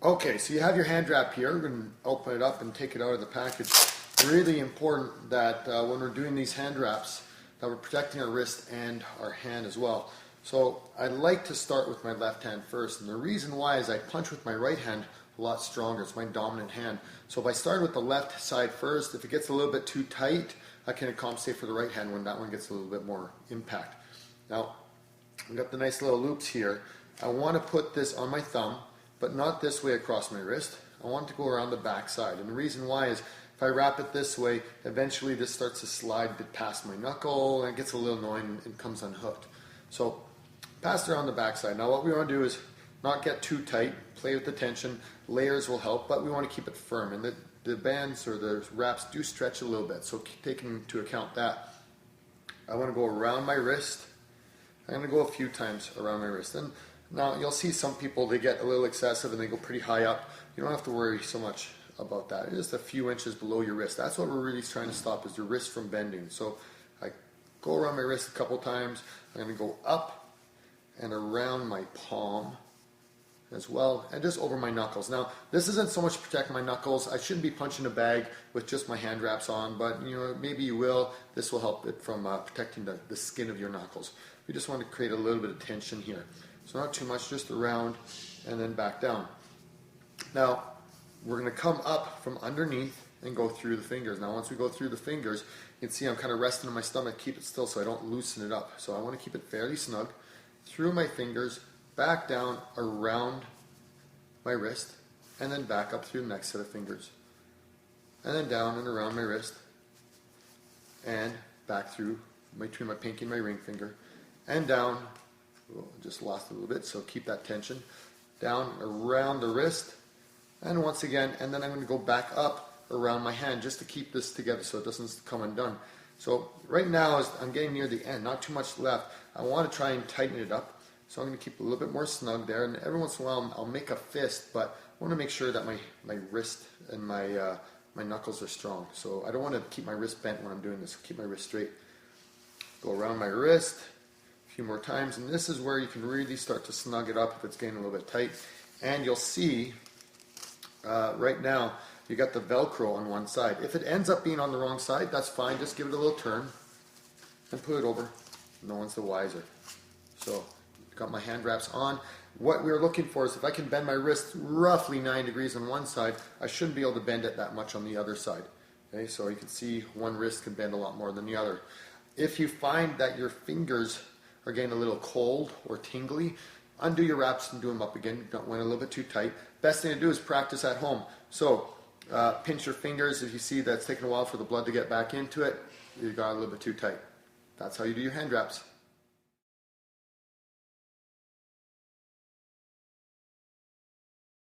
Okay, so you have your hand wrap here. We're going to open it up and take it out of the package. Really important that when we're doing these hand wraps, that we're protecting our wrist and our hand as well. So I like to start with my left hand first, and the reason why is I punch with my right hand a lot stronger. It's my dominant hand. So if I start with the left side first, if it gets a little bit too tight, I can compensate for the right hand when that one gets a little bit more impact. Now, I've got the nice little loops here. I want to put this on my thumb, but not this way across my wrist. I want it to go around the back side. And the reason why is if I wrap it this way, eventually this starts to slide past my knuckle and it gets a little annoying and comes unhooked. So pass it around the back side. Now what we want to do is not get too tight, play with the tension. Layers will help, but we want to keep it firm. And the bands or the wraps do stretch a little bit, so taking into account that, I want to go around my wrist. I'm going to go a few times around my wrist. And now you'll see some people, they get a little excessive and they go pretty high up. You don't have to worry so much about that. It's just a few inches below your wrist. That's what we're really trying to stop, is your wrist from bending. So I go around my wrist a couple times. I'm going to go up and around my palm as well, and just over my knuckles. Now, this isn't so much to protect my knuckles. I shouldn't be punching a bag with just my hand wraps on, but maybe you will. This will help it from protecting the skin of your knuckles. We just want to create a little bit of tension here. So not too much, just around and then back down. Now, we're going to come up from underneath and go through the fingers. Now, once we go through the fingers, you can see I'm kind of resting on my stomach, keep it still so I don't loosen it up. So I want to keep it fairly snug. Through my fingers, back down around my wrist, and then back up through the next set of fingers. And then down and around my wrist, and back through between my pinky and my ring finger, and down. Oh, just lost a little bit, so keep that tension. Down around the wrist, and once again, and then I'm going to go back up around my hand just to keep this together so it doesn't come undone. So right now, as I'm getting near the end, not too much left, I want to try and tighten it up. So I'm going to keep a little bit more snug there, and every once in a while I'll make a fist, but I want to make sure that my wrist and my knuckles are strong. So I don't want to keep my wrist bent when I'm doing this. Keep my wrist straight. Go around my wrist a few more times, and this is where you can really start to snug it up if it's getting a little bit tight. And you'll see right now you got the Velcro on one side. If it ends up being on the wrong side, that's fine. Just give it a little turn and put it over. No one's the wiser. So got my hand wraps on. What we're looking for is if I can bend my wrist roughly 9 degrees on one side, I shouldn't be able to bend it that much on the other side. Okay, so you can see one wrist can bend a lot more than the other. If you find that your fingers are getting a little cold or tingly, undo your wraps and do them up again. Don't went a little bit too tight. Best thing to do is practice at home. So pinch your fingers. If you see that's taking a while for the blood to get back into it, you got a little bit too tight. That's how you do your hand wraps.